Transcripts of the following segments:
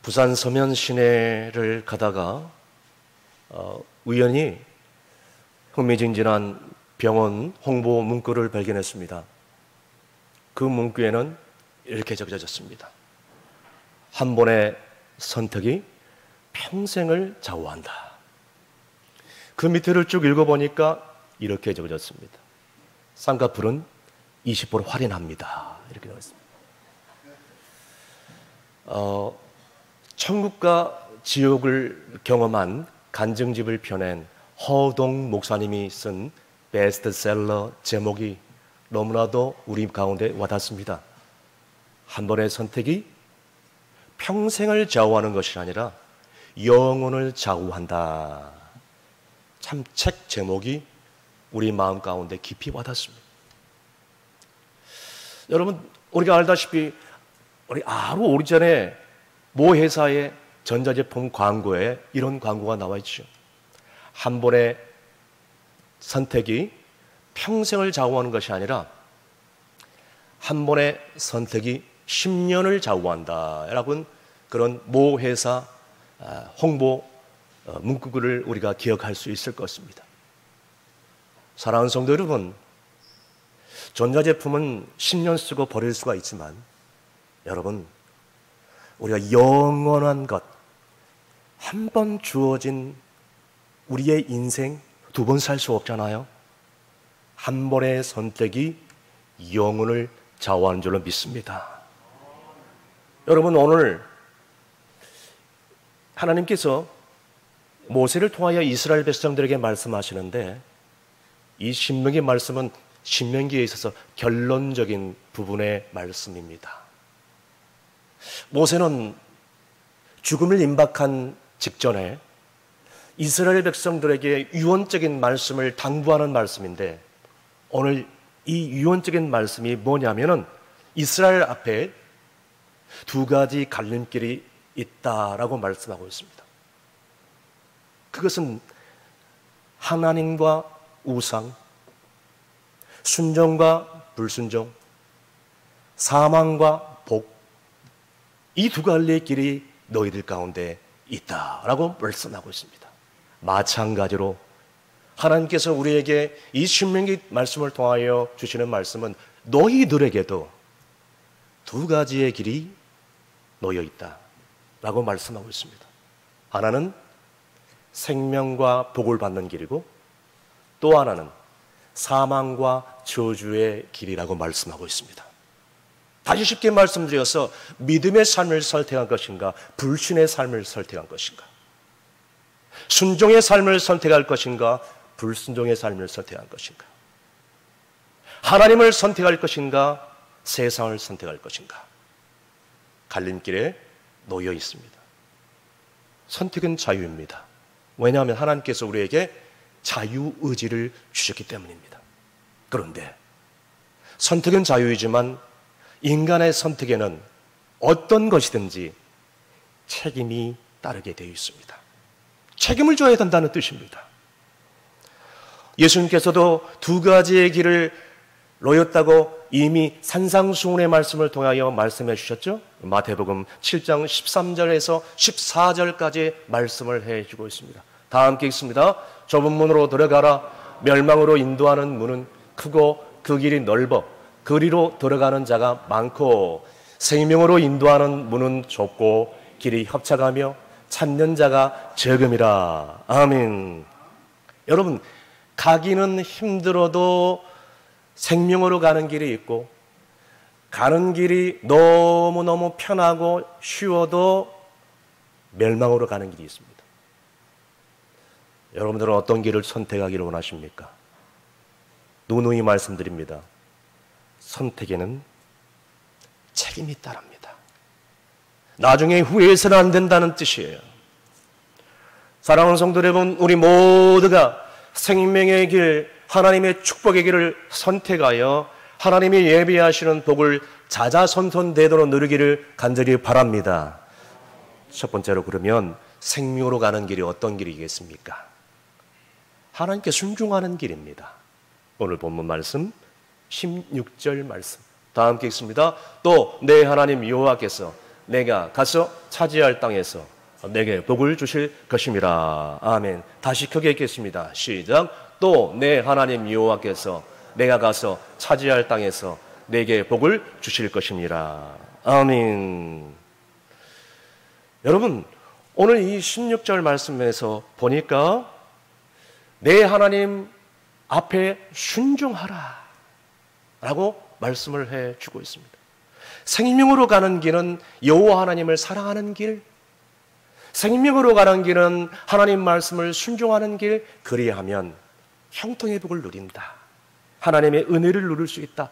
부산 서면 시내를 가다가 우연히 흥미진진한 병원 홍보 문구를 발견했습니다. 그 문구에는 이렇게 적혀졌습니다. 한 번의 선택이 평생을 좌우한다. 그 밑에를 쭉 읽어보니까 이렇게 적혀졌습니다. 쌍꺼풀은 20% 할인합니다. 이렇게 되어 있습니다. 천국과 지옥을 경험한 간증집을 펴낸 허동 목사님이 쓴 베스트셀러 제목이 너무나도 우리 가운데 와닿습니다. 한 번의 선택이 평생을 좌우하는 것이 아니라 영혼을 좌우한다. 참 책 제목이 우리 마음 가운데 깊이 와닿습니다. 여러분, 우리가 알다시피 우리 아주 오래전에 모 회사의 전자제품 광고에 이런 광고가 나와 있죠. 한 번의 선택이 평생을 좌우하는 것이 아니라 한 번의 선택이 10년을 좌우한다 라는 그런 모 회사 홍보 문구를 우리가 기억할 수 있을 것입니다. 사랑하는 성도 여러분, 전자제품은 10년 쓰고 버릴 수가 있지만 여러분, 우리가 영원한 것, 한 번 주어진 우리의 인생 두 번 살 수 없잖아요. 한 번의 선택이 영혼을 좌우하는 줄로 믿습니다. 여러분, 오늘 하나님께서 모세를 통하여 이스라엘 백성들에게 말씀하시는데 이 신명기 말씀은 신명기에 있어서 결론적인 부분의 말씀입니다. 모세는 죽음을 임박한 직전에 이스라엘 백성들에게 유언적인 말씀을 당부하는 말씀인데 오늘 이 유언적인 말씀이 뭐냐면은 이스라엘 앞에 두 가지 갈림길이 있다라고 말씀하고 있습니다. 그것은 하나님과 우상, 순종과 불순종, 사망과 복, 이 두 갈래의 길이 너희들 가운데 있다라고 말씀하고 있습니다. 마찬가지로 하나님께서 우리에게 이 신명기 말씀을 통하여 주시는 말씀은 너희들에게도 두 가지의 길이 놓여 있다라고 말씀하고 있습니다. 하나는 생명과 복을 받는 길이고 또 하나는 사망과 저주의 길이라고 말씀하고 있습니다. 다시 쉽게 말씀드려서 믿음의 삶을 선택한 것인가, 불신의 삶을 선택한 것인가, 순종의 삶을 선택할 것인가, 불순종의 삶을 선택할 것인가, 하나님을 선택할 것인가, 세상을 선택할 것인가, 갈림길에 놓여 있습니다. 선택은 자유입니다. 왜냐하면 하나님께서 우리에게 자유의지를 주셨기 때문입니다. 그런데 선택은 자유이지만 인간의 선택에는 어떤 것이든지 책임이 따르게 되어 있습니다. 책임을 져야 된다는 뜻입니다. 예수님께서도 두 가지의 길을 놓였다고 이미 산상수훈의 말씀을 통하여 말씀해 주셨죠. 마태복음 7장 13절에서 14절까지 말씀을 해주고 있습니다. 다 함께 읽습니다. 좁은 문으로 들어가라. 멸망으로 인도하는 문은 크고 그 길이 넓어 그리로 들어가는 자가 많고 생명으로 인도하는 문은 좁고 길이 협착하며 찾는 자가 적음이라. 아멘. 여러분, 가기는 힘들어도 생명으로 가는 길이 있고 가는 길이 너무너무 편하고 쉬워도 멸망으로 가는 길이 있습니다. 여러분들은 어떤 길을 선택하기를 원하십니까? 누누이 말씀드립니다. 선택에는 책임이 따릅니다. 나중에 후회해서는 안 된다는 뜻이에요. 사랑하는 성도 여러분, 우리 모두가 생명의 길, 하나님의 축복의 길을 선택하여 하나님이 예비하시는 복을 자자손손되도록 누리기를 간절히 바랍니다. 첫 번째로, 그러면 생명으로 가는 길이 어떤 길이겠습니까? 하나님께 순종하는 길입니다. 오늘 본문 말씀 16절 말씀 다 함께 읽습니다. 또 내 하나님 여호와께서 내가 가서 차지할 땅에서 내게 복을 주실 것임이라. 아멘. 다시 크게 읽겠습니다. 시작. 또 내 하나님 여호와께서 내가 가서 차지할 땅에서 내게 복을 주실 것임이라. 아멘. 여러분, 오늘 이 16절 말씀에서 보니까 내 하나님 앞에 순종하라 라고 말씀을 해주고 있습니다. 생명으로 가는 길은 여호와 하나님을 사랑하는 길, 생명으로 가는 길은 하나님 말씀을 순종하는 길, 그리하면 형통의 복을 누린다. 하나님의 은혜를 누릴 수 있다.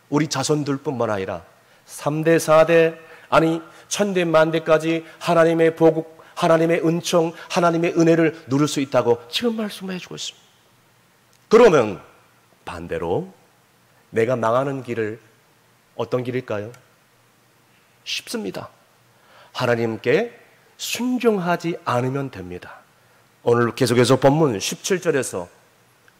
우리 자손들뿐만 아니라 3대, 4대, 아니 천대, 만대까지 하나님의 복, 하나님의 은총, 하나님의 은혜를 누릴 수 있다고 지금 말씀해 주고 있습니다. 그러면 반대로 내가 망하는 길을 어떤 길일까요? 쉽습니다. 하나님께 순종하지 않으면 됩니다. 오늘 계속해서 본문 17절에서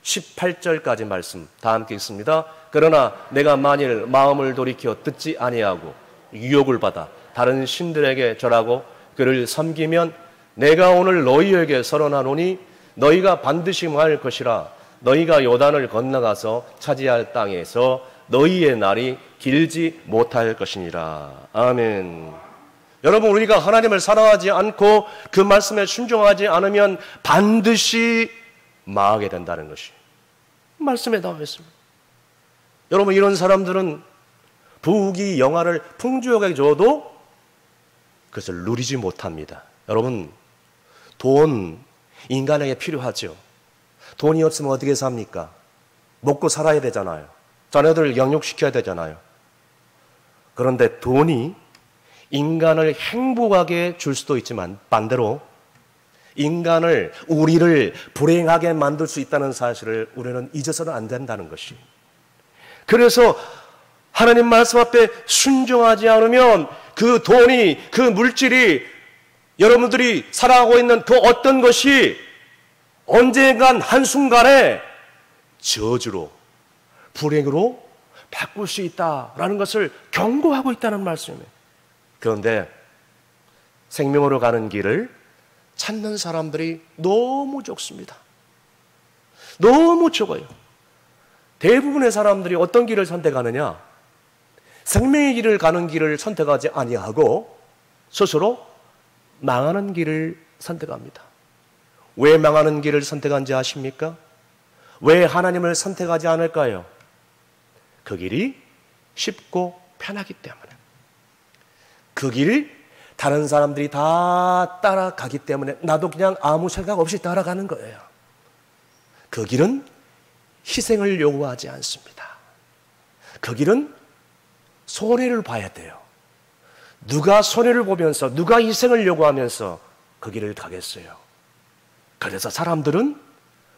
18절까지 말씀 다 함께 읽습니다. 그러나 내가 만일 마음을 돌이켜 듣지 아니하고 유혹을 받아 다른 신들에게 절하고 그를 섬기면 내가 오늘 너희에게 선언하노니 너희가 반드시 망할 것이라. 너희가 요단을 건너가서 차지할 땅에서 너희의 날이 길지 못할 것이니라. 아멘. 여러분, 우리가 하나님을 사랑하지 않고 그 말씀에 순종하지 않으면 반드시 망하게 된다는 것이 말씀에 나와 있습니다. 여러분, 이런 사람들은 부귀 영화를 풍족하게 줘도 그것을 누리지 못합니다. 여러분, 돈 인간에게 필요하죠. 돈이 없으면 어떻게 삽니까? 먹고 살아야 되잖아요. 자녀들을 양육시켜야 되잖아요. 그런데 돈이 인간을 행복하게 줄 수도 있지만 반대로 인간을, 우리를 불행하게 만들 수 있다는 사실을 우리는 잊어서는 안 된다는 것이. 그래서 하나님 말씀 앞에 순종하지 않으면 그 돈이, 그 물질이, 여러분들이 살아가고 있는 그 어떤 것이 언젠간 한순간에 저주로, 불행으로 바꿀 수 있다라는 것을 경고하고 있다는 말씀이에요. 그런데 생명으로 가는 길을 찾는 사람들이 너무 적습니다. 너무 적어요. 대부분의 사람들이 어떤 길을 선택하느냐? 생명의 길을 가는 길을 선택하지 아니하고 스스로 망하는 길을 선택합니다. 왜 망하는 길을 선택한지 아십니까? 왜 하나님을 선택하지 않을까요? 그 길이 쉽고 편하기 때문에. 그 길을 다른 사람들이 다 따라가기 때문에 나도 그냥 아무 생각 없이 따라가는 거예요. 그 길은 희생을 요구하지 않습니다. 그 길은 손해를 봐야 돼요. 누가 손해를 보면서, 누가 희생을 요구하면서 그 길을 가겠어요. 그래서 사람들은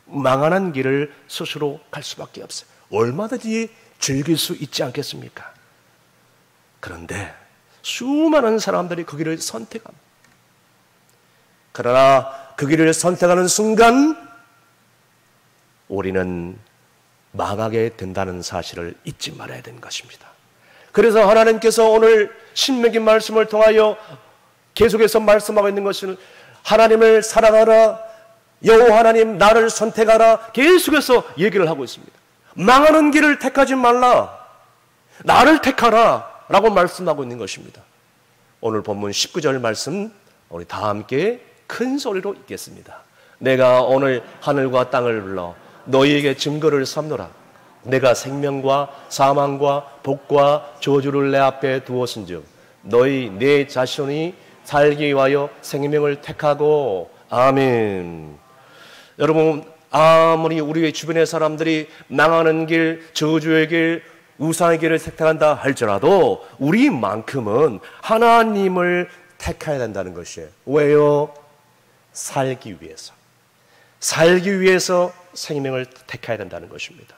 망하는 길을 스스로 갈 수밖에 없어요. 얼마든지 즐길 수 있지 않겠습니까? 그런데 수많은 사람들이 그 길을 선택합니다. 그러나 그 길을 선택하는 순간 우리는 망하게 된다는 사실을 잊지 말아야 되는 것입니다. 그래서 하나님께서 오늘 신명기 말씀을 통하여 계속해서 말씀하고 있는 것은 하나님을 사랑하라, 여호와 하나님 나를 선택하라, 계속해서 얘기를 하고 있습니다. 망하는 길을 택하지 말라, 나를 택하라 라고 말씀하고 있는 것입니다. 오늘 본문 19절 말씀 우리 다 함께 큰 소리로 읽겠습니다. 내가 오늘 하늘과 땅을 불러 너희에게 증거를 삼노라. 내가 생명과 사망과 복과 저주를 내 앞에 두었은즉 너희 내 자손이 살기 위하여 생명을 택하고. 아멘. 여러분, 아무리 우리 주변의 사람들이 망하는 길, 저주의 길, 우상의 길을 택한다 할지라도 우리만큼은 하나님을 택해야 된다는 것이에요. 왜요? 살기 위해서. 살기 위해서 생명을 택해야 된다는 것입니다.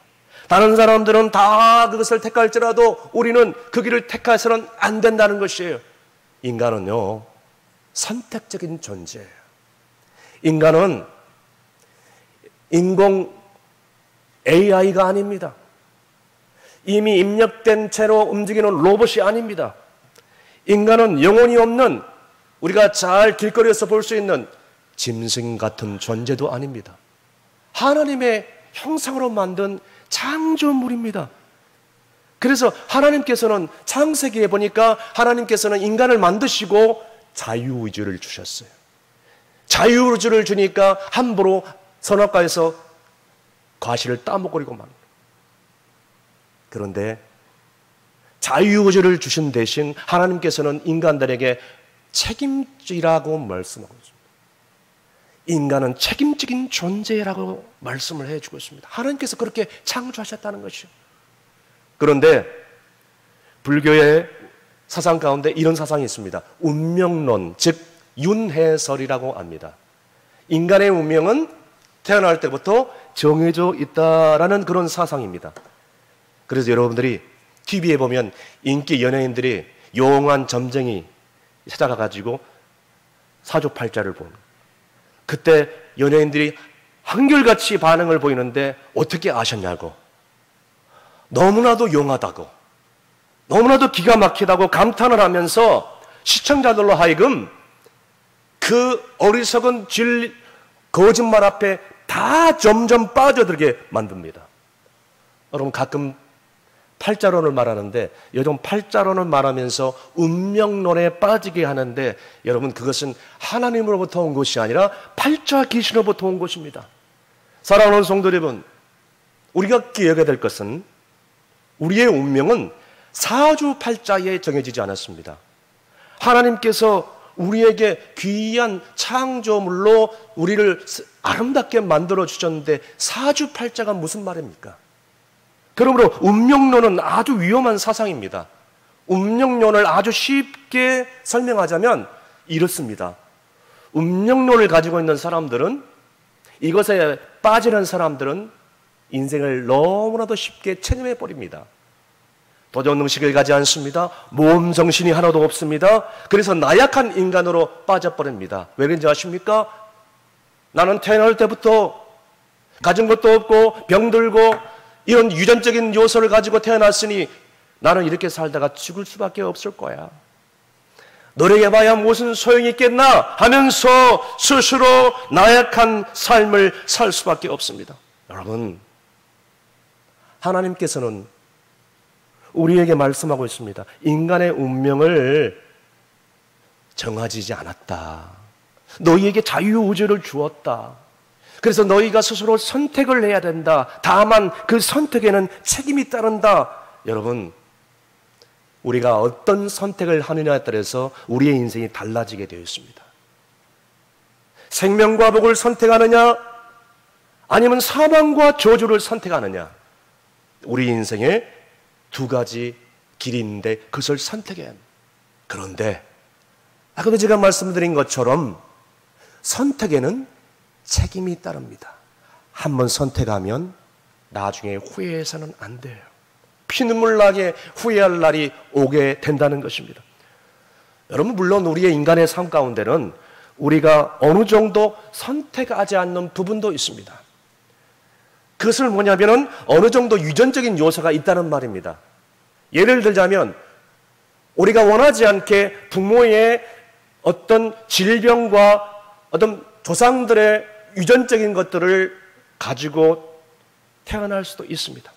다른 사람들은 다 그것을 택할지라도 우리는 그 길을 택해서는 안 된다는 것이에요. 인간은요, 선택적인 존재예요. 인간은 인공 AI가 아닙니다. 이미 입력된 채로 움직이는 로봇이 아닙니다. 인간은 영혼이 없는, 우리가 잘 길거리에서 볼 수 있는 짐승 같은 존재도 아닙니다. 하나님의 형상으로 만든 창조물입니다. 그래서 하나님께서는 창세기에 보니까 하나님께서는 인간을 만드시고 자유의지를 주셨어요. 자유의지를 주니까 함부로 선악과에서 과실을 따먹으려고 만. 그런데 자유의지를 주신 대신 하나님께서는 인간들에게 책임지라고 말씀하고 있습니다. 인간은 책임적인 존재라고 말씀을 해주고 있습니다. 하나님께서 그렇게 창조하셨다는 것이요. 그런데 불교의 사상 가운데 이런 사상이 있습니다. 운명론, 즉 윤회설이라고 합니다. 인간의 운명은 태어날 때부터 정해져 있다라는 그런 사상입니다. 그래서 여러분들이 TV에 보면 인기 연예인들이 용한 점쟁이 찾아가가지고 사주팔자를 봅니다. 그때 연예인들이 한결같이 반응을 보이는데 어떻게 아셨냐고, 너무나도 용하다고, 너무나도 기가 막히다고 감탄을 하면서 시청자들로 하여금 그 어리석은 거짓말 앞에 다 점점 빠져들게 만듭니다. 여러분, 가끔 팔자론을 말하는데, 요즘 팔자론을 말하면서 운명론에 빠지게 하는데, 여러분, 그것은 하나님으로부터 온 것이 아니라 팔자 귀신으로부터 온 것입니다. 사랑하는 성도 여러분, 우리가 기억해야 될 것은 우리의 운명은 사주팔자에 정해지지 않았습니다. 하나님께서 우리에게 귀한 창조물로 우리를 아름답게 만들어 주셨는데 사주팔자가 무슨 말입니까? 그러므로 운명론은 아주 위험한 사상입니다. 운명론을 아주 쉽게 설명하자면 이렇습니다. 운명론을 가지고 있는 사람들은, 이것에 빠지는 사람들은 인생을 너무나도 쉽게 체념해 버립니다. 도전 의식을 가지 않습니다. 모험 정신이 하나도 없습니다. 그래서 나약한 인간으로 빠져버립니다. 왜 그런지 아십니까? 나는 태어날 때부터 가진 것도 없고 병들고 이런 유전적인 요소를 가지고 태어났으니 나는 이렇게 살다가 죽을 수밖에 없을 거야. 노력해봐야 무슨 소용이 있겠나 하면서 스스로 나약한 삶을 살 수밖에 없습니다. 여러분, 하나님께서는 우리에게 말씀하고 있습니다. 인간의 운명을 정하지 않았다. 너희에게 자유의지를 주었다. 그래서 너희가 스스로 선택을 해야 된다. 다만 그 선택에는 책임이 따른다. 여러분, 우리가 어떤 선택을 하느냐에 따라서 우리의 인생이 달라지게 되어 있습니다. 생명과 복을 선택하느냐, 아니면 사망과 저주를 선택하느냐, 우리 인생에 두 가지 길이 있는데 그것을 선택해야 합니다. 그런데 아까도 제가 말씀드린 것처럼 선택에는 책임이 따릅니다. 한번 선택하면 나중에 후회해서는 안 돼요. 피눈물 나게 후회할 날이 오게 된다는 것입니다. 여러분, 물론 우리의 인간의 삶 가운데는 우리가 어느 정도 선택하지 않는 부분도 있습니다. 그것을 뭐냐면은 어느 정도 유전적인 요소가 있다는 말입니다. 예를 들자면 우리가 원하지 않게 부모의 어떤 질병과 어떤 조상들의 유전적인 것들을 가지고 태어날 수도 있습니다.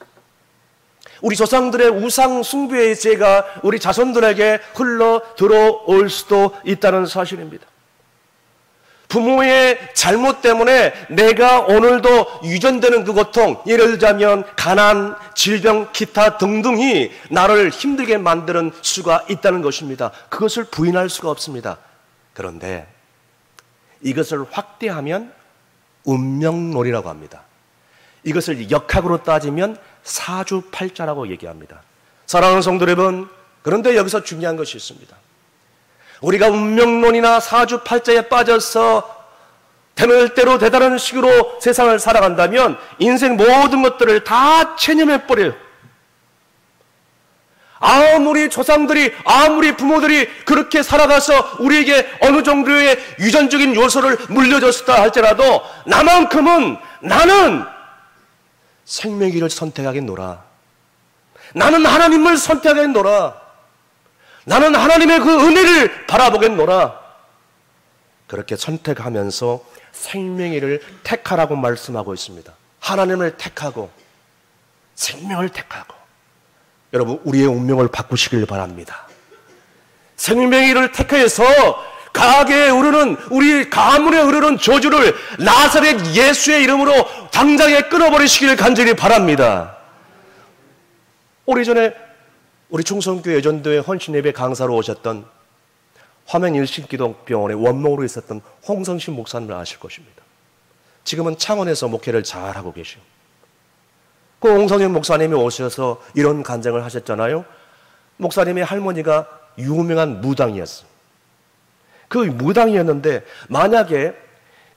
우리 조상들의 우상 숭배의 죄가 우리 자손들에게 흘러 들어올 수도 있다는 사실입니다. 부모의 잘못 때문에 내가 오늘도 유전되는 그 고통, 예를 들자면 가난, 질병, 기타 등등이 나를 힘들게 만드는 수가 있다는 것입니다. 그것을 부인할 수가 없습니다. 그런데 이것을 확대하면 운명론이라고 합니다. 이것을 역학으로 따지면 사주팔자라고 얘기합니다. 사랑하는 성도 여러분, 그런데 여기서 중요한 것이 있습니다. 우리가 운명론이나 사주팔자에 빠져서 되는 대로 되다는 식으로 세상을 살아간다면 인생 모든 것들을 다 체념해버려요. 아무리 조상들이, 아무리 부모들이 그렇게 살아가서 우리에게 어느 정도의 유전적인 요소를 물려줬다 할지라도 나만큼은, 나는 생명의 길을 선택하겠노라. 나는 하나님을 선택하겠노라. 나는 하나님의 그 은혜를 바라보겠노라. 그렇게 선택하면서 생명의를 택하라고 말씀하고 있습니다. 하나님을 택하고 생명을 택하고. 여러분, 우리의 운명을 바꾸시길 바랍니다. 생명의를 택해서 가게에 흐르는, 우리 가문에 흐르는 저주를 나사렛 예수의 이름으로 당장에 끊어버리시길 간절히 바랍니다. 오래전에 우리 충성교회 예전도회 헌신예배 강사로 오셨던 화면 일신기독병원의 원목으로 있었던 홍성신 목사님을 아실 것입니다. 지금은 창원에서 목회를 잘하고 계시고, 그 홍성신 목사님이 오셔서 이런 간증을 하셨잖아요. 목사님의 할머니가 유명한 무당이었어요. 그 무당이었는데 만약에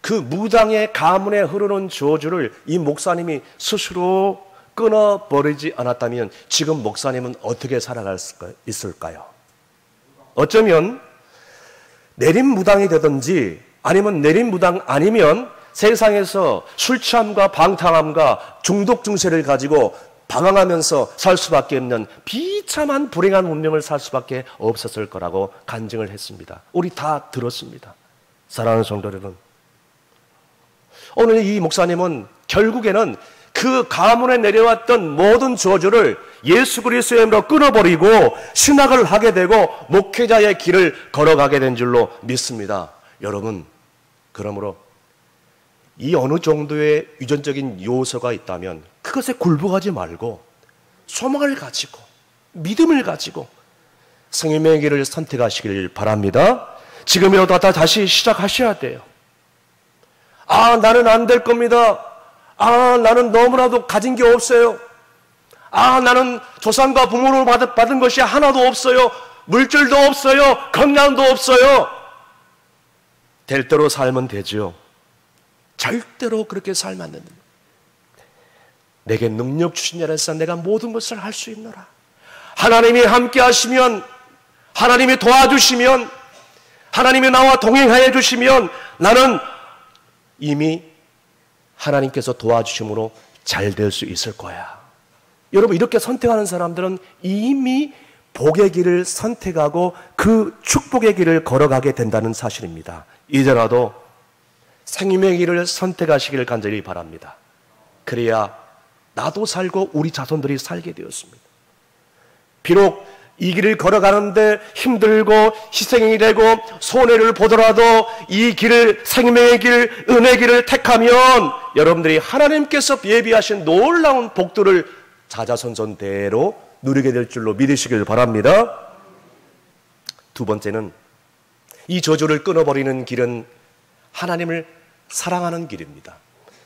그 무당의 가문에 흐르는 저주를 이 목사님이 스스로 끊어버리지 않았다면 지금 목사님은 어떻게 살아갈 수 있을까요? 어쩌면 내림 무당이 되든지 아니면 내림 무당 아니면 세상에서 술 취함과 방탕함과 중독 증세를 가지고 방황하면서 살 수밖에 없는 비참한 불행한 운명을 살 수밖에 없었을 거라고 간증을 했습니다. 우리 다 들었습니다. 사랑하는 성도 여러분, 오늘 이 목사님은 결국에는 그 가문에 내려왔던 모든 저주를 예수 그리스도의 이름으로 끊어버리고 신학을 하게 되고 목회자의 길을 걸어가게 된 줄로 믿습니다. 여러분, 그러므로 이 어느 정도의 유전적인 요소가 있다면 그것에 굴복하지 말고 소망을 가지고 믿음을 가지고 생명의 길을 선택하시길 바랍니다. 지금이라도 다시 시작하셔야 돼요. 나는 안 될 겁니다. 나는 너무나도 가진 게 없어요. 나는 조상과 부모로 받은 것이 하나도 없어요. 물질도 없어요. 건강도 없어요. 될 대로 살면 되죠. 절대로 그렇게 살면 안 된다. 내게 능력 주신 자라서 내가 모든 것을 할 수 있노라. 하나님이 함께 하시면, 하나님이 도와주시면, 하나님이 나와 동행하여 주시면 나는 이미 하나님께서 도와주심으로 잘 될 수 있을 거야. 여러분, 이렇게 선택하는 사람들은 이미 복의 길을 선택하고 그 축복의 길을 걸어가게 된다는 사실입니다. 이제라도 생명의 길을 선택하시기를 간절히 바랍니다. 그래야 나도 살고 우리 자손들이 살게 되었습니다. 비록 이 길을 걸어가는데 힘들고 희생이 되고 손해를 보더라도 이 길을, 생명의 길, 은혜의 길을 택하면 여러분들이 하나님께서 예비하신 놀라운 복들을 자자손손대로 누리게 될 줄로 믿으시길 바랍니다. 두 번째는 이 저주를 끊어버리는 길은 하나님을 사랑하는 길입니다.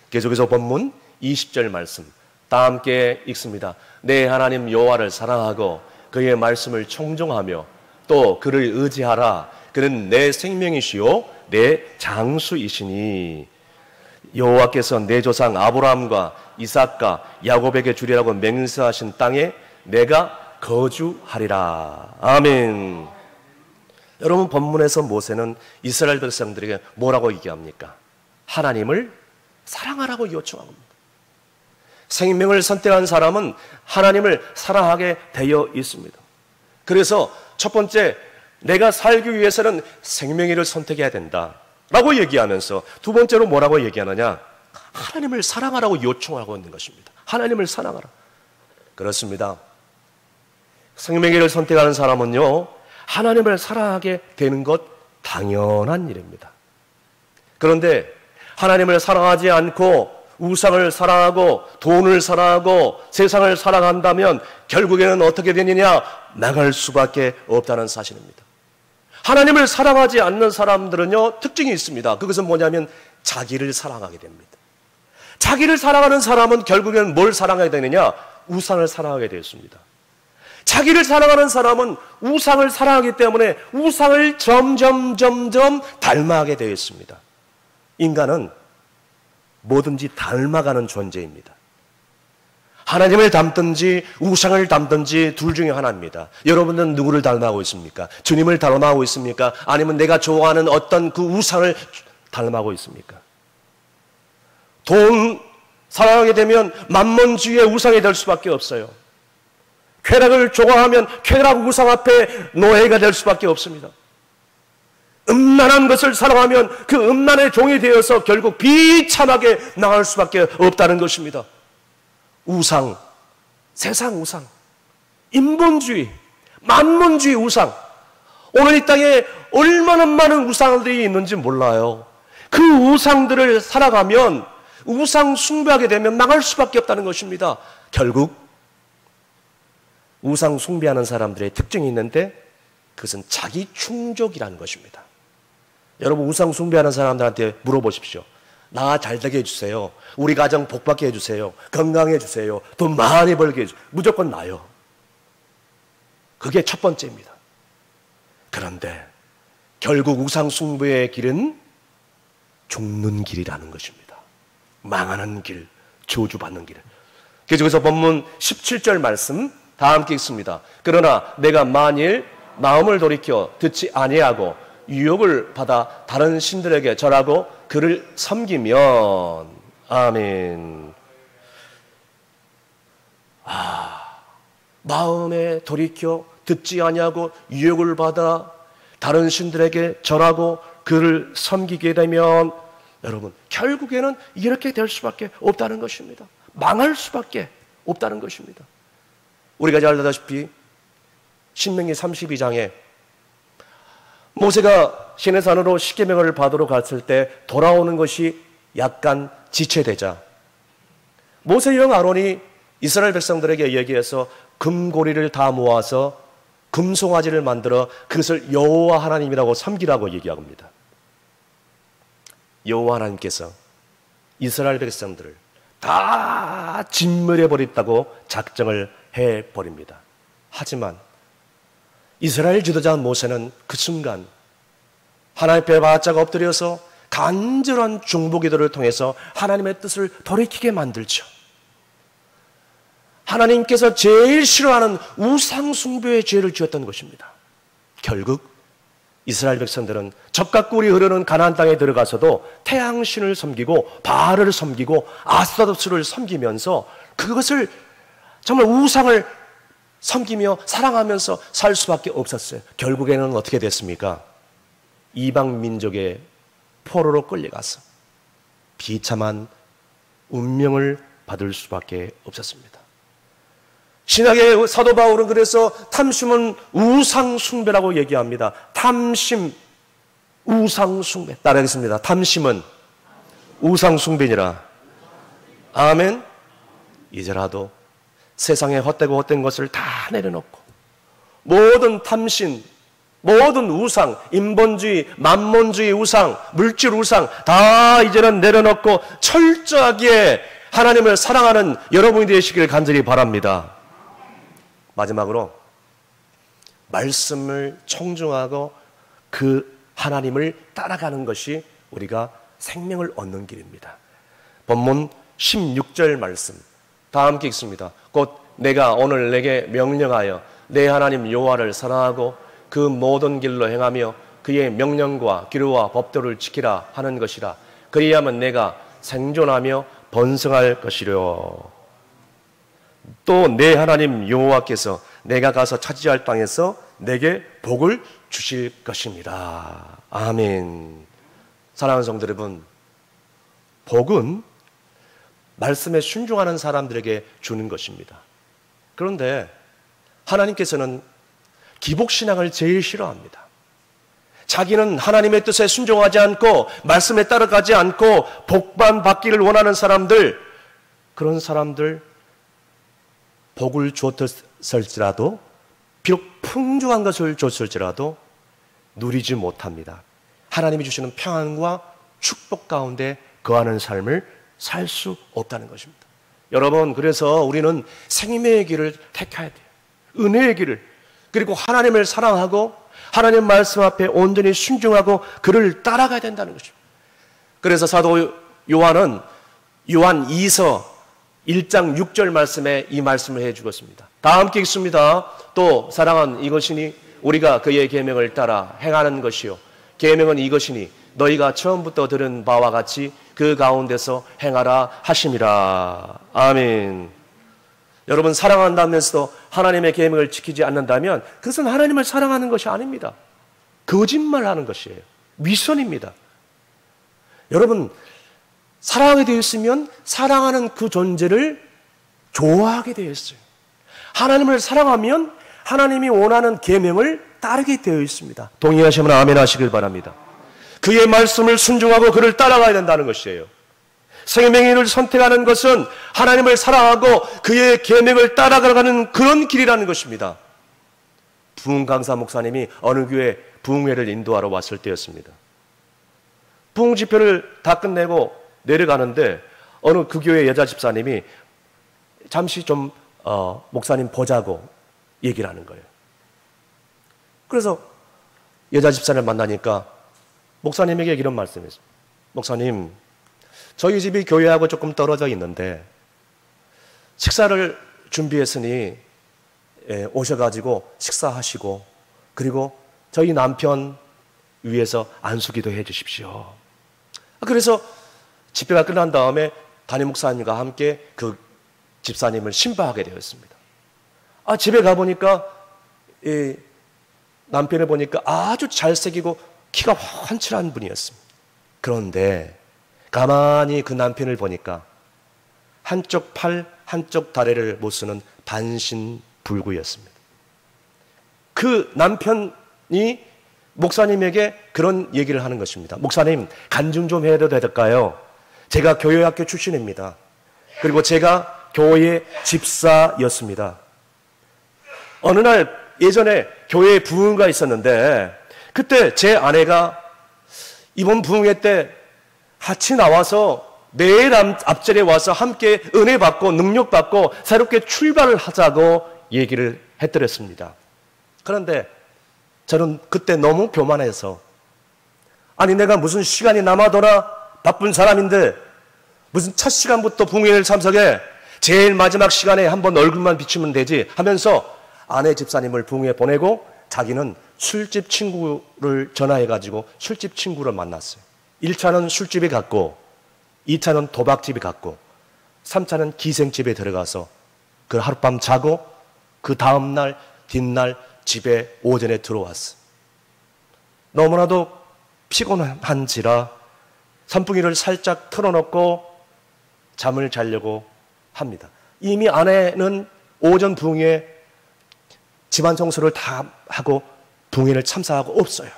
계속해서 본문 20절 말씀 다 함께 읽습니다. 내 하나님 여호와를 사랑하고 그의 말씀을 청종하며 또 그를 의지하라. 그는 내 생명이시요 내 장수이시니 여호와께서 내 조상 아브라함과 이삭과 야곱에게 주리라고 맹세하신 땅에 내가 거주하리라. 아멘. 여러분, 본문에서 모세는 이스라엘 백성들에게 뭐라고 얘기합니까? 하나님을 사랑하라고 요청합니다. 생명을 선택한 사람은 하나님을 사랑하게 되어 있습니다. 그래서 첫 번째, 내가 살기 위해서는 생명의를 선택해야 된다 라고 얘기하면서 두 번째로 뭐라고 얘기하느냐? 하나님을 사랑하라고 요청하고 있는 것입니다. 하나님을 사랑하라. 그렇습니다. 생명의를 선택하는 사람은요, 하나님을 사랑하게 되는 것 당연한 일입니다. 그런데 하나님을 사랑하지 않고 우상을 사랑하고 돈을 사랑하고 세상을 사랑한다면 결국에는 어떻게 되느냐? 나갈 수밖에 없다는 사실입니다. 하나님을 사랑하지 않는 사람들은요, 특징이 있습니다. 그것은 뭐냐면 자기를 사랑하게 됩니다. 자기를 사랑하는 사람은 결국에는 뭘 사랑하게 되느냐? 우상을 사랑하게 되었습니다. 자기를 사랑하는 사람은 우상을 사랑하기 때문에 우상을 점점 닮아가게 되어 있습니다. 인간은 뭐든지 닮아가는 존재입니다. 하나님을 닮든지 우상을 닮든지 둘 중에 하나입니다. 여러분은 누구를 닮아가고 있습니까? 주님을 닮아가고 있습니까? 아니면 내가 좋아하는 어떤 그 우상을 닮아가고 있습니까? 돈 사랑하게 되면 만몬주의의 우상이 될 수밖에 없어요. 쾌락을 좋아하면 쾌락 우상 앞에 노예가 될 수밖에 없습니다. 음란한 것을 사랑하면 그 음란의 종이 되어서 결국 비참하게 나갈 수밖에 없다는 것입니다. 우상, 세상 우상, 인본주의, 만문주의 우상. 오늘 이 땅에 얼마나 많은 우상들이 있는지 몰라요. 그 우상들을 살아가면, 우상 숭배하게 되면 망할 수밖에 없다는 것입니다. 결국 우상 숭배하는 사람들의 특징이 있는데 그것은 자기 충족이라는 것입니다. 여러분, 우상 숭배하는 사람들한테 물어보십시오. 나 잘되게 해주세요. 우리 가정 복받게 해주세요. 건강해 주세요. 돈 많이 벌게 해주세요. 무조건 나요. 그게 첫 번째입니다. 그런데 결국 우상 숭배의 길은 죽는 길이라는 것입니다. 망하는 길, 저주받는 길. 계속해서 본문 17절 말씀 다 함께 읽습니다. 그러나 내가 만일 마음을 돌이켜 듣지 아니하고 유혹을 받아 다른 신들에게 절하고 그를 섬기면, 아멘. 마음에 돌이켜 듣지 아니하고 유혹을 받아 다른 신들에게 절하고 그를 섬기게 되면, 여러분, 결국에는 이렇게 될 수밖에 없다는 것입니다. 망할 수밖에 없다는 것입니다. 우리가 잘 알다시피 신명기 32장에 모세가 시내산으로 십계명을 받으러 갔을 때 돌아오는 것이 약간 지체되자 모세 형 아론이 이스라엘 백성들에게 얘기해서 금고리를 다 모아서 금송아지를 만들어 그것을 여호와 하나님이라고 섬기라고 얘기합니다. 여호와 하나님께서 이스라엘 백성들을 다 진멸해버렸다고 작정을 해버립니다. 하지만 이스라엘 지도자 모세는 그 순간 하나님 앞에 바짝 엎드려서 간절한 중보기도를 통해서 하나님의 뜻을 돌이키게 만들죠. 하나님께서 제일 싫어하는 우상숭배의 죄를 지었던 것입니다. 결국 이스라엘 백성들은 젖과 꿀이 흐르는 가나안 땅에 들어가서도 태양신을 섬기고 바알을 섬기고 아스타로스를 섬기면서 그것을 정말 우상을 섬기며 사랑하면서 살 수밖에 없었어요. 결국에는 어떻게 됐습니까? 이방 민족의 포로로 끌려가서 비참한 운명을 받을 수밖에 없었습니다. 신약의 사도 바울은 그래서 탐심은 우상숭배라고 얘기합니다. 탐심, 우상숭배. 따라하겠습니다. 탐심은 우상숭배니라. 아멘. 이제라도 세상에 헛되고 헛된 것을 다 내려놓고 모든 탐심, 모든 우상, 인본주의, 만몬주의 우상, 물질 우상 다 이제는 내려놓고 철저하게 하나님을 사랑하는 여러분이 되시길 간절히 바랍니다. 마지막으로 말씀을 청중하고 그 하나님을 따라가는 것이 우리가 생명을 얻는 길입니다. 본문 16절 말씀 다 함께 읽습니다. 곧 내가 오늘 내게 명령하여 내 하나님 여호와를 사랑하고 그 모든 길로 행하며 그의 명령과 기류와 법도를 지키라 하는 것이라. 그리하면 내가 생존하며 번성할 것이려. 또 내 하나님 여호와께서 내가 가서 차지할 땅에서 내게 복을 주실 것입니다. 아멘. 사랑하는 성도 여러분, 복은 말씀에 순종하는 사람들에게 주는 것입니다. 그런데 하나님께서는 기복신앙을 제일 싫어합니다. 자기는 하나님의 뜻에 순종하지 않고 말씀에 따라가지 않고 복만 받기를 원하는 사람들, 그런 사람들 복을 주었을지라도 비록 풍족한 것을 줬을지라도 누리지 못합니다. 하나님이 주시는 평안과 축복 가운데 거하는 삶을 살 수 없다는 것입니다. 여러분, 그래서 우리는 생명의 길을 택해야 돼요. 은혜의 길을. 그리고 하나님을 사랑하고 하나님 말씀 앞에 온전히 순종하고 그를 따라가야 된다는 것입니다. 그래서 사도 요한은 요한 2서 1장 6절 말씀에 이 말씀을 해 주었습니다. 다 함께 읽습니다. 또 사랑은 이것이니 우리가 그의 계명을 따라 행하는 것이요 계명은 이것이니 너희가 처음부터 들은 바와 같이 그 가운데서 행하라 하심이라. 아멘. 여러분 사랑한다면서도 하나님의 계명을 지키지 않는다면 그것은 하나님을 사랑하는 것이 아닙니다. 거짓말하는 것이에요. 위선입니다. 여러분 사랑하게 되어 있으면 사랑하는 그 존재를 좋아하게 되어 있어요. 하나님을 사랑하면 하나님이 원하는 계명을 따르게 되어 있습니다. 동의하시면 아멘 하시길 바랍니다. 그의 말씀을 순종하고 그를 따라가야 된다는 것이에요. 생명을 선택하는 것은 하나님을 사랑하고 그의 계명을 따라가는 그런 길이라는 것입니다. 부흥 강사 목사님이 어느 교회 부흥회를 인도하러 왔을 때였습니다. 부흥 집회를 다 끝내고 내려가는데 어느 그 교회 여자 집사님이 잠시 좀 목사님 보자고 얘기를 하는 거예요. 그래서 여자 집사를 만나니까 목사님에게 이런 말씀했어요. 목사님, 저희 집이 교회하고 조금 떨어져 있는데 식사를 준비했으니 오셔가지고 식사하시고 그리고 저희 남편 위해서 안수기도 해 주십시오. 그래서 집회가 끝난 다음에 담임 목사님과 함께 그 집사님을 신방하게 되었습니다. 집에 가보니까 남편을 보니까 아주 잘생기고 키가 훤칠한 분이었습니다. 그런데 가만히 그 남편을 보니까 한쪽 팔, 한쪽 다리를 못 쓰는 반신불구였습니다. 그 남편이 목사님에게 그런 얘기를 하는 것입니다. 목사님, 간증 좀 해도 될까요? 제가 교회학교 출신입니다. 그리고 제가 교회 집사였습니다. 어느 날 예전에 교회에 부흥회가 있었는데 그때 제 아내가 이번 부흥회 때 같이 나와서 매일 앞자리에 와서 함께 은혜 받고 능력 받고 새롭게 출발을 하자고 얘기를 해드렸습니다. 그런데 저는 그때 너무 교만해서 아니 내가 무슨 시간이 남아도나 바쁜 사람인데 무슨 첫 시간부터 부흥회를 참석해 제일 마지막 시간에 한번 얼굴만 비추면 되지 하면서 아내 집사님을 부흥회에 보내고 자기는 술집 친구를 전화해가지고 술집 친구를 만났어요. 1차는 술집에 갔고 2차는 도박집에 갔고 3차는 기생집에 들어가서 그 하룻밤 자고 그 다음날 뒷날 집에 오전에 들어왔어. 너무나도 피곤한지라 선풍기를 살짝 틀어놓고 잠을 자려고 합니다. 이미 아내는 오전 부흥회에 집안 청소를 다 하고 부흥회를 참석하고 없어요.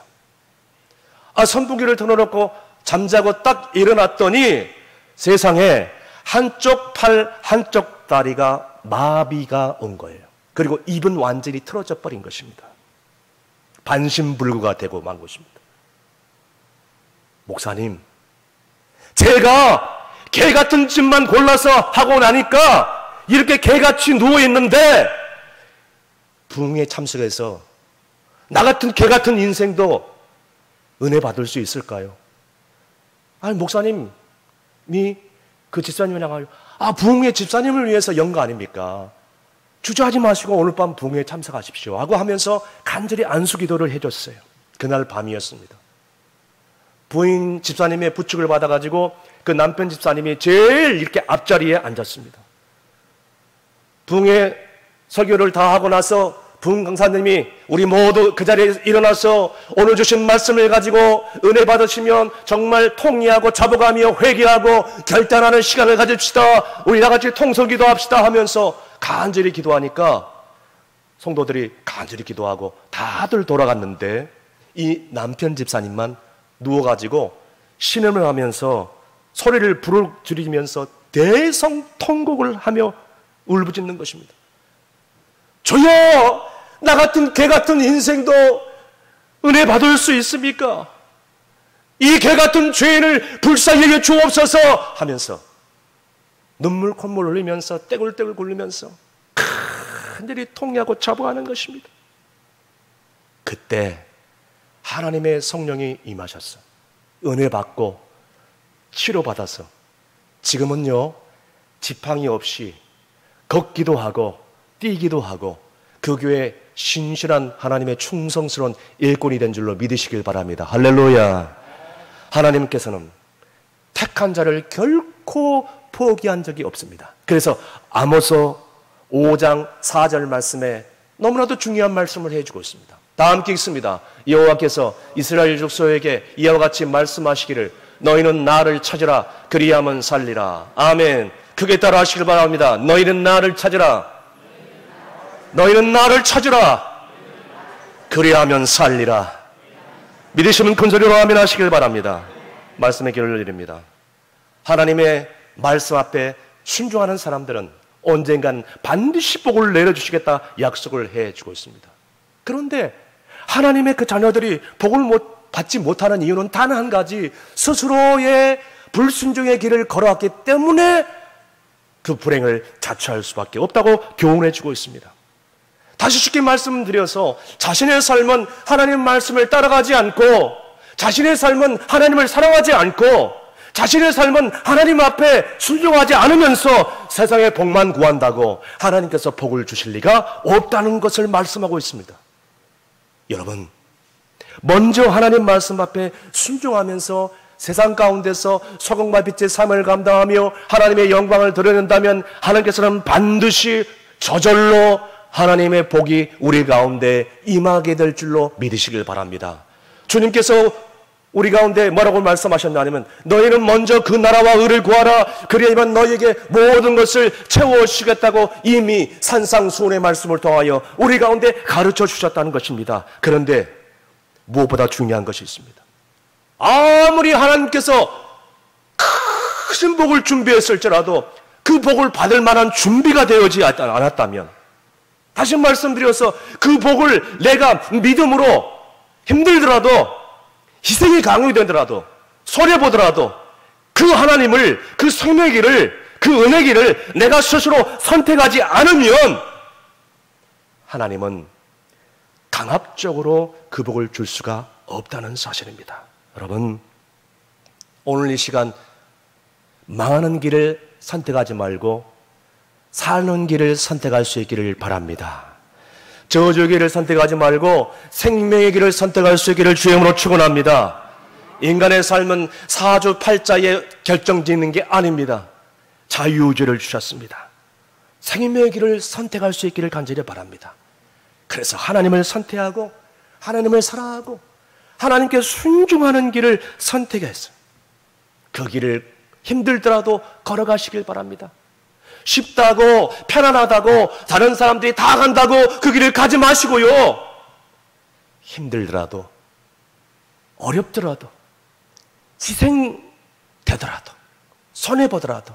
선풍기를 틀어놓고 잠자고 딱 일어났더니 세상에 한쪽 팔, 한쪽 다리가 마비가 온 거예요. 그리고 입은 완전히 틀어져 버린 것입니다. 반신불구가 되고 만 것입니다. 목사님, 제가 개 같은 집만 골라서 하고 나니까 이렇게 개같이 누워있는데 부흥회에 참석해서 나 같은 개 같은 인생도 은혜 받을 수 있을까요? 아니 목사님이 그 집사님을 향하여 부흥회 집사님을 위해서 연 거 아닙니까? 주저하지 마시고 오늘 밤 부흥회에 참석하십시오 하고 하면서 간절히 안수기도를 해줬어요. 그날 밤이었습니다. 부인 집사님의 부축을 받아가지고 그 남편 집사님이 제일 이렇게 앞자리에 앉았습니다. 부흥회 설교를 다 하고 나서 부흥 강사님이 우리 모두 그 자리에 일어나서 오늘 주신 말씀을 가지고 은혜 받으시면 정말 통리하고 자복하며 회개하고 결단하는 시간을 가집시다. 우리 다같이 통성기도 합시다 하면서 간절히 기도하니까 성도들이 간절히 기도하고 다들 돌아갔는데 이 남편 집사님만 누워가지고 신음을 하면서 소리를 부르짖으면서 대성통곡을 하며 울부짖는 것입니다. 주여, 나 같은 개 같은 인생도 은혜 받을 수 있습니까? 이 개 같은 죄인을 불쌍히 여겨 주옵소서 하면서 눈물 콧물 흘리면서 떼굴떼굴 굴리면서 간절히 통회하고 자복하는 것입니다. 그때 하나님의 성령이 임하셨어. 은혜 받고 치료받아서 지금은요 지팡이 없이 걷기도 하고 뛰기도 하고 그 교회 신실한 하나님의 충성스러운 일꾼이 된 줄로 믿으시길 바랍니다. 할렐루야. 하나님께서는 택한 자를 결코 포기한 적이 없습니다. 그래서 아모스 5장 4절 말씀에 너무나도 중요한 말씀을 해주고 있습니다. 다 함께 읽습니다. 여호와께서 이스라엘 족속에게 이와 같이 말씀하시기를 너희는 나를 찾으라 그리하면 살리라. 아멘. 크게 따라 하시길 바랍니다. 너희는 나를 찾으라. 너희는 나를 찾으라. 그리하면 살리라. 믿으시면 큰 소리로 아멘 하시길 바랍니다. 말씀의 기회를 드립니다. 하나님의 말씀 앞에 순종하는 사람들은 언젠간 반드시 복을 내려주시겠다 약속을 해주고 있습니다. 그런데 하나님의 그 자녀들이 복을 받지 못하는 이유는 단 한 가지, 스스로의 불순종의 길을 걸어왔기 때문에 그 불행을 자초할 수밖에 없다고 교훈해 주고 있습니다. 다시 쉽게 말씀드려서 자신의 삶은 하나님 말씀을 따라가지 않고, 자신의 삶은 하나님을 사랑하지 않고, 자신의 삶은 하나님 앞에 순종하지 않으면서 세상의 복만 구한다고 하나님께서 복을 주실 리가 없다는 것을 말씀하고 있습니다. 여러분, 먼저 하나님 말씀 앞에 순종하면서 세상 가운데서 소금과 빛의 삶을 감당하며 하나님의 영광을 드러낸다면 하나님께서는 반드시 저절로 하나님의 복이 우리 가운데 임하게 될 줄로 믿으시길 바랍니다. 주님께서 우리 가운데 뭐라고 말씀하셨냐면 너희는 먼저 그 나라와 의를 구하라 그리하면 너희에게 모든 것을 채워주시겠다고 이미 산상수훈의 말씀을 통하여 우리 가운데 가르쳐 주셨다는 것입니다. 그런데 무엇보다 중요한 것이 있습니다. 아무리 하나님께서 큰 복을 준비했을지라도 그 복을 받을 만한 준비가 되어지 않았다면, 다시 말씀드려서 그 복을 내가 믿음으로 힘들더라도 희생이 강요되더라도 손해보더라도 그 하나님을, 그 생명의 길을, 그 은혜의 길을 내가 스스로 선택하지 않으면 하나님은 강압적으로 그 복을 줄 수가 없다는 사실입니다. 여러분, 오늘 이 시간 망하는 길을 선택하지 말고 사는 길을 선택할 수 있기를 바랍니다. 저주의 길을 선택하지 말고 생명의 길을 선택할 수 있기를 주님으로 축원합니다. 인간의 삶은 사주팔자에 결정짓는 게 아닙니다. 자유의지를 주셨습니다. 생명의 길을 선택할 수 있기를 간절히 바랍니다. 그래서 하나님을 선택하고 하나님을 사랑하고 하나님께 순종하는 길을 선택해서 그 길을 힘들더라도 걸어가시길 바랍니다. 쉽다고 편안하다고 다른 사람들이 다 간다고 그 길을 가지 마시고요, 힘들더라도 어렵더라도 희생되더라도 손해보더라도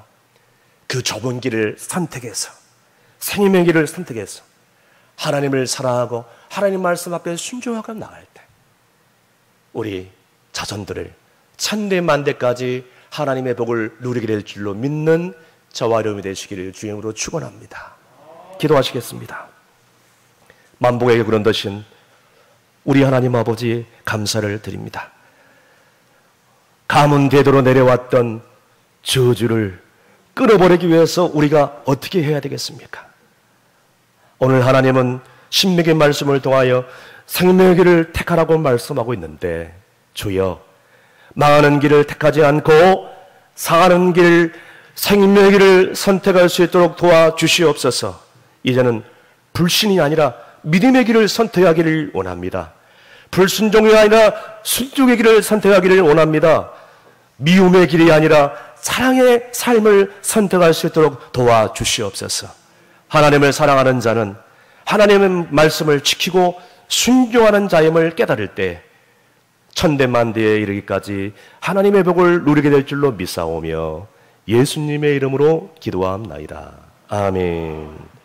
그 좁은 길을 선택해서 생명의 길을 선택해서 하나님을 사랑하고 하나님 말씀 앞에 순종하고 나갈 때 우리 자손들을 천대만대까지 하나님의 복을 누리게 될 줄로 믿는 저와 여러분이 되시기를 주님으로 축원합니다. 기도하시겠습니다. 만복에게 그런 되신 우리 하나님 아버지 감사를 드립니다. 가문 대도로 내려왔던 저주를 끊어버리기 위해서 우리가 어떻게 해야 되겠습니까? 오늘 하나님은 신명의 말씀을 통하여 생명의 길을 택하라고 말씀하고 있는데, 주여 망하는 길을 택하지 않고 사는 길, 생명의 길을 선택할 수 있도록 도와주시옵소서. 이제는 불신이 아니라 믿음의 길을 선택하기를 원합니다. 불순종이 아니라 순종의 길을 선택하기를 원합니다. 미움의 길이 아니라 사랑의 삶을 선택할 수 있도록 도와주시옵소서. 하나님을 사랑하는 자는 하나님의 말씀을 지키고 순종하는 자임을 깨달을 때 천대만대에 이르기까지 하나님의 복을 누리게 될 줄로 믿사오며 예수님의 이름으로 기도함나이다. 아멘.